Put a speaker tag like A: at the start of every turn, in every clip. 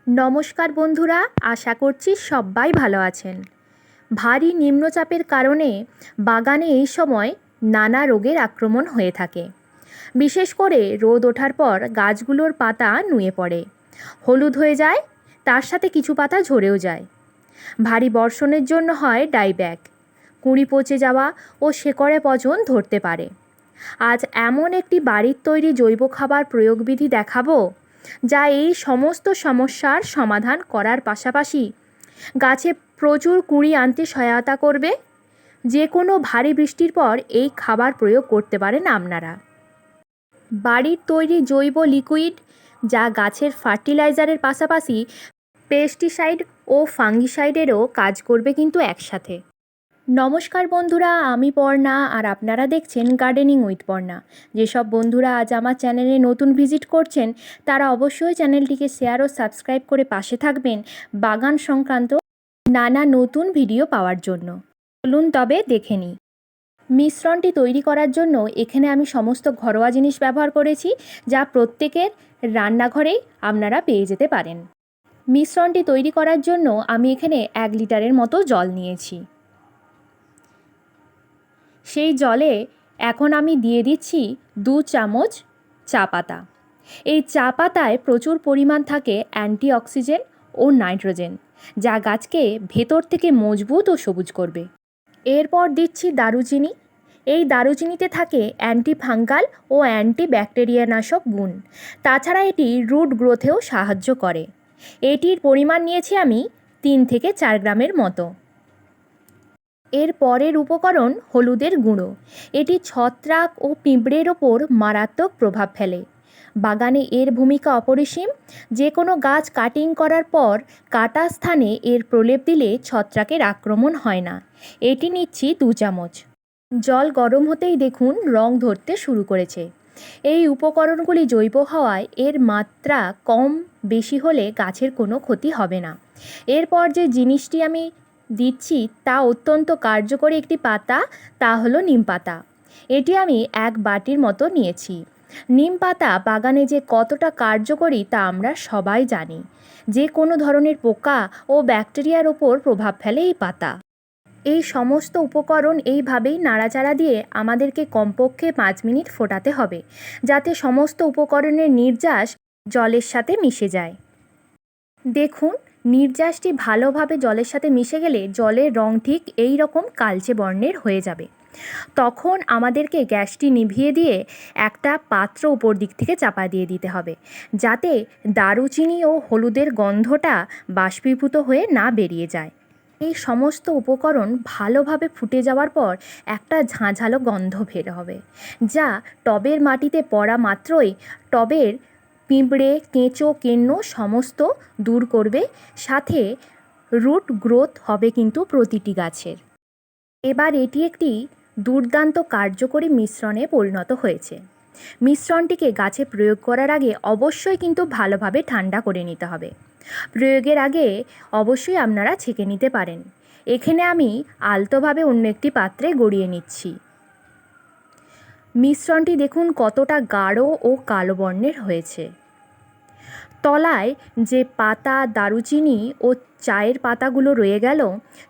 A: নমস্কার বন্ধুরা, আশা করছি সবাই ভালো আছেন। ভারী নিম্নচাপের কারণে বাগানে এই সময় নানা রোগের আক্রমণ হয়ে থাকে। বিশেষ করে রোদ ওঠার পর গাছগুলোর পাতা নুয়ে পড়ে, হলুদ হয়ে যায়, তার সাথে কিছু পাতা ঝরেও যায়। ভারী বর্ষণের জন্য হয় ডাইব্যাক, কুঁড়ি পচে যাওয়া ও শেকড়ে পচন ধরতে পারে। আজ এমন একটি বাড়ির তৈরি জৈব খাবার প্রয়োগবিধি দেখাবো যা এই সমস্ত সমস্যার সমাধান করার পাশাপাশি গাছে প্রচুর কুঁড়ি আনতে সহায়তা করবে। যে কোনো ভারী বৃষ্টির পর এই খাবার প্রয়োগ করতে পারেন আপনারা। বাড়ির তৈরি জৈব লিকুইড যা গাছের ফার্টিলাইজারের পাশাপাশি পেস্টিসাইড ও ফাঙ্গিসাইডেরও কাজ করবে কিন্তু একসাথে। নমস্কার বন্ধুরা, আমি পর্ণা আর আপনারা দেখছেন গার্ডেনিং উইথ পর্ণা। যেসব বন্ধুরা আজ আমার চ্যানেলে নতুন ভিজিট করছেন তারা অবশ্যই চ্যানেলটিকে শেয়ার ও সাবস্ক্রাইব করে পাশে থাকবেন বাগান সংক্রান্ত নানা নতুন ভিডিও পাওয়ার জন্য। চলুন তবে দেখে নিই। মিশ্রণটি তৈরি করার জন্য এখানে আমি সমস্ত ঘরোয়া জিনিস ব্যবহার করেছি, যা প্রত্যেকের রান্নাঘরেই আপনারা পেয়ে যেতে পারেন। মিশ্রণটি তৈরি করার জন্য আমি এখানে 1 লিটারের মতো জল নিয়েছি। সেই জলে এখন আমি দিয়ে দিচ্ছি 2 চামচ চা পাতা। এই চা পাতায় প্রচুর পরিমাণ থাকে অ্যান্টিঅক্সিডেন্ট ও নাইট্রোজেন, যা গাছকে ভেতর থেকে মজবুত ও সবুজ করবে। এরপর দিচ্ছি দারুচিনি। এই দারুচিনিতে থাকে অ্যান্টিফাঙ্গাল ও অ্যান্টিব্যাকটেরিয়ানাশক গুণ। তাছাড়া এটি রুট গ্রোথেও সাহায্য করে। এটির পরিমাণ নিয়েছি আমি 3 থেকে 4 গ্রামের মতো। এর পরের উপকরণ হলুদের গুঁড়ো। এটি ছত্রাক ও পিঁপড়ের ওপর মারাত্মক প্রভাব ফেলে। বাগানে এর ভূমিকা অপরিসীম। যে কোনো গাছ কাটিং করার পর কাটা স্থানে এর প্রলেপ দিলে ছত্রাকের আক্রমণ হয় না। এটি নিচ্ছি 2 চামচ। জল গরম হতেই দেখুন রং ধরতে শুরু করেছে। এই উপকরণগুলি জৈব হওয়ায় এর মাত্রা কম বেশি হলে গাছের কোনো ক্ষতি হবে না। এরপর যে জিনিসটি আমি দিচ্ছি তা অত্যন্ত কার্যকরী একটি পাতা, তা হলো নিম পাতা। এটি আমি 1 বাটির মতো নিয়েছি। নিম পাতা বাগানে যে কতটা কার্যকরী তা আমরা সবাই জানি। যে কোনো ধরনের পোকা ও ব্যাকটেরিয়ার ওপর প্রভাব ফেলে এই পাতা। এই সমস্ত উপকরণ এইভাবেই নাড়াচাড়া দিয়ে আমাদেরকে কমপক্ষে 5 মিনিট ফোটাতে হবে, যাতে সমস্ত উপকরণের নির্যাস জলের সাথে মিশে যায়। দেখুন, নির্যাসটি ভালোভাবে জলের সাথে মিশে গেলে জলের রং ঠিক এই রকম কালচে বর্ণের হয়ে যাবে। তখন আমাদেরকে গ্যাসটি নিভিয়ে দিয়ে একটা পাত্র উপর দিক থেকে চাপা দিয়ে দিতে হবে, যাতে দারুচিনি ও হলুদের গন্ধটা বাষ্পীভূত হয়ে না বেরিয়ে যায়। এই সমস্ত উপকরণ ভালোভাবে ফুটে যাওয়ার পর একটা ঝাঁঝালো গন্ধ বের হবে, যা টবের মাটিতে পড়া মাত্রই টবের পিঁপড়ে, কেঁচো, কেন্ন সমস্ত দূর করবে। সাথে রুট গ্রোথ হবে কিন্তু প্রতিটি গাছের। এবার এটি একটি দুর্দান্ত কার্যকরী মিশ্রণে পরিণত হয়েছে। মিশ্রণটিকে গাছে প্রয়োগ করার আগে অবশ্যই কিন্তু ভালোভাবে ঠান্ডা করে নিতে হবে। প্রয়োগের আগে অবশ্যই আপনারা ছেঁকে নিতে পারেন। এখানে আমি আলতোভাবে অন্য একটি পাত্রে গড়িয়ে নিচ্ছি। মিশ্রণটি দেখুন কতটা গাঢ় ও কালো বর্ণের হয়েছে। তলায় যে পাতা, দারুচিনি ও চায়ের পাতাগুলো রয়ে গেল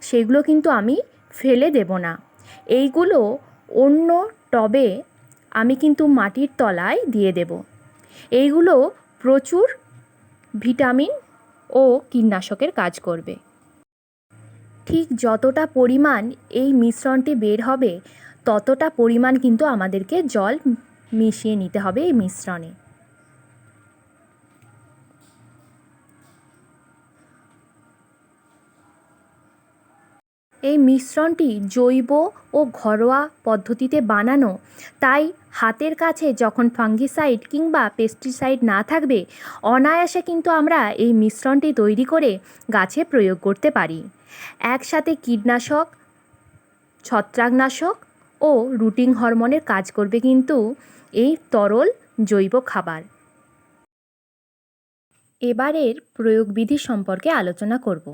A: সেগুলো কিন্তু আমি ফেলে দেব না। এইগুলো অন্য টবে আমি কিন্তু মাটির তলায় দিয়ে দেব। এইগুলো প্রচুর ভিটামিন ও কীটনাশকের কাজ করবে। ঠিক যতটা পরিমাণ এই মিশ্রণটি বের হবে ততটা পরিমাণ কিন্তু আমাদেরকে জল মিশিয়ে নিতে হবে এই মিশ্রণে। এই মিশ্রণটি জৈব ও ঘরোয়া পদ্ধতিতে বানানো, তাই হাতের কাছে যখন ফাঙ্গিসাইড কিংবা পেস্টিসাইড না থাকবে অনায়াসে কিন্তু আমরা এই মিশ্রণটি তৈরি করে গাছে প্রয়োগ করতে পারি। একসাথে কীটনাশক, ছত্রাকনাশক ও রুটিং হরমোনের কাজ করবে কিন্তু এই তরল জৈব খাবার। এবারের প্রয়োগবিধি সম্পর্কে আলোচনা করব।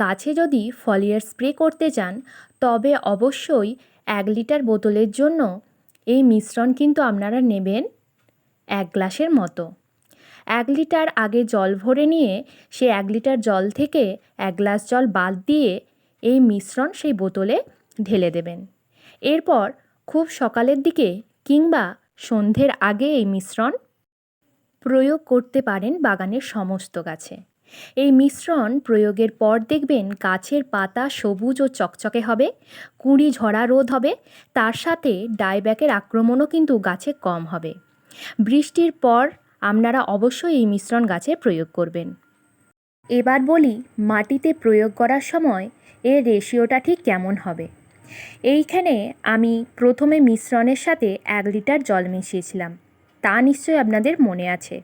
A: গাছে যদি ফলিয়ার স্প্রে করতে চান তবে অবশ্যই 1 লিটার বোতলের জন্য এই মিশ্রণ কিন্তু আপনারা নেবেন 1 গ্লাসের মতো। 1 লিটার আগে জল ভরে নিয়ে সে 1 লিটার জল থেকে 1 গ্লাস জল বাদ দিয়ে এই মিশ্রণ সেই বোতলে ঢেলে দেবেন। এরপর খুব সকালের দিকে কিংবা সন্ধ্যের আগে এই মিশ্রণ প্রয়োগ করতে পারেন বাগানের সমস্ত গাছে। এই মিশ্রণ প্রয়োগের পর দেখবেন গাছের পাতা সবুজ ও চকচকে হবে, কুঁড়ি ঝরা রোধ হবে, তার সাথে ডাইব্যাকের আক্রমণও কিন্তু গাছে কম হবে। বৃষ্টির পর আপনারা অবশ্যই এই মিশ্রণ গাছে প্রয়োগ করবেন। এবার বলি মাটিতে প্রয়োগ করার সময় এর রেশিওটা ঠিক কেমন হবে। এইখানে আমি প্রথমে মিশ্রণের সাথে 1 লিটার জল মিশিয়েছিলাম, তা নিশ্চয়ই আপনাদের মনে আছে।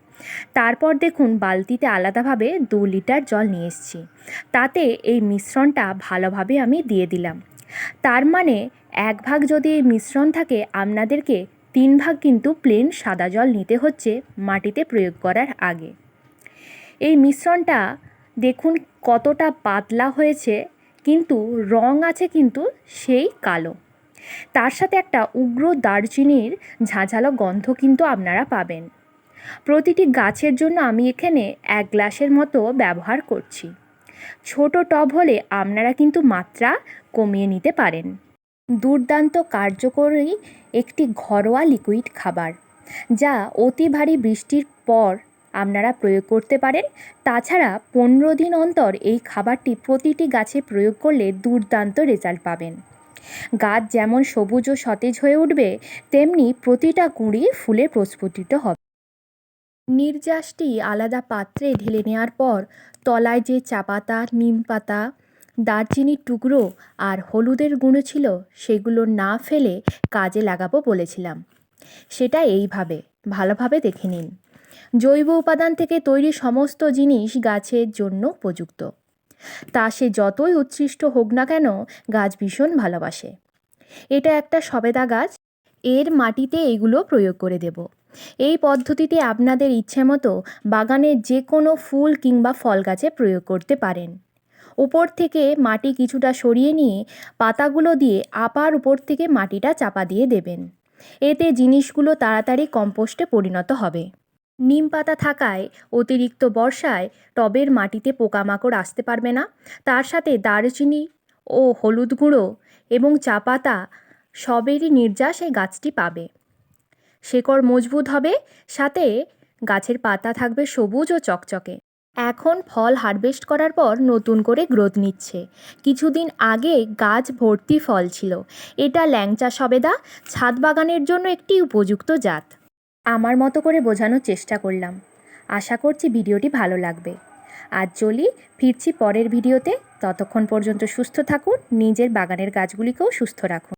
A: তারপর দেখুন বালতিতে আলাদাভাবে 2 লিটার জল নিয়ে এসেছি, তাতে এই মিশ্রণটা ভালোভাবে আমি দিয়ে দিলাম। তার মানে 1 ভাগ যদি এই মিশ্রণ থাকে, আপনাদেরকে 3 ভাগ কিন্তু প্লেন সাদা জল নিতে হচ্ছে মাটিতে প্রয়োগ করার আগে। এই মিশ্রণটা দেখুন কতটা পাতলা হয়েছে, কিন্তু রং আছে কিন্তু সেই কালো। তার সাথে একটা উগ্র দারচিনির ঝাঁঝালো গন্ধ কিন্তু আপনারা পাবেন। প্রতিটি গাছের জন্য আমি এখানে 1 গ্লাসের মতো ব্যবহার করছি। ছোট টব হলে আপনারা কিন্তু মাত্রা কমিয়ে নিতে পারেন। দুর্দান্ত কার্যকরী একটি ঘরোয়া লিকুইড খাবার, যা অতি ভারী বৃষ্টির পর আপনারা প্রয়োগ করতে পারেন। তাছাড়া 15 দিন অন্তর এই খাবারটি প্রতিটি গাছে প্রয়োগ করলে দুর্দান্ত রেজাল্ট পাবেন। গাছ যেমন সবুজ ও সতেজ হয়ে উঠবে, তেমনি প্রতিটা কুঁড়ি ফুলে প্রস্ফুটিত হবে। নির্যাসটি আলাদা পাত্রে ঢেলে নেওয়ার পর তলায় যে চা পাতা, নিম পাতা, দারচিনির টুকরো আর হলুদের গুঁড়ো ছিল, সেগুলো না ফেলে কাজে লাগাবো বলেছিলাম। সেটা এইভাবে ভালোভাবে দেখে নিন। জৈব উপাদান থেকে তৈরি সমস্ত জিনিস গাছের জন্য উপযুক্ত, তা সে যতই উৎকৃষ্ট হোক না কেন, গাছ ভীষণ ভালোবাসে। এটা একটা সবেদা গাছ, এর মাটিতে এগুলো প্রয়োগ করে দেব। এই পদ্ধতিতে আপনাদের ইচ্ছে মতো বাগানের যে কোনো ফুল কিংবা ফল গাছে প্রয়োগ করতে পারেন। উপর থেকে মাটি কিছুটা সরিয়ে নিয়ে পাতাগুলো দিয়ে আবার উপর থেকে মাটিটা চাপা দিয়ে দেবেন। এতে জিনিসগুলো তাড়াতাড়ি কম্পোস্টে পরিণত হবে। নিম পাতা থাকায় অতিরিক্ত বর্ষায় টবের মাটিতে পোকামাকড় আসতে পারবে না। তার সাথে দারচিনি ও হলুদ গুঁড়ো এবং চা পাতা সবেরই নির্যাস এই গাছটি পাবে। শেকড় মজবুত হবে, সাথে গাছের পাতা থাকবে সবুজ ও চকচকে। এখন ফল হারভেস্ট করার পর নতুন করে গ্রোথ নিচ্ছে। কিছুদিন আগে গাছ ভর্তি ফল ছিল। এটা ল্যাংচা সবেদা, ছাদ বাগানের জন্য একটি উপযুক্ত জাত। আমার মতো করে বোঝানোর চেষ্টা করলাম। আশা করছি ভিডিওটি ভালো লাগবে। আজ চলি, ফিরছি পরের ভিডিওতে। ততক্ষণ পর্যন্ত সুস্থ থাকুন, নিজের বাগানের গাছগুলিকেও সুস্থ রাখুন।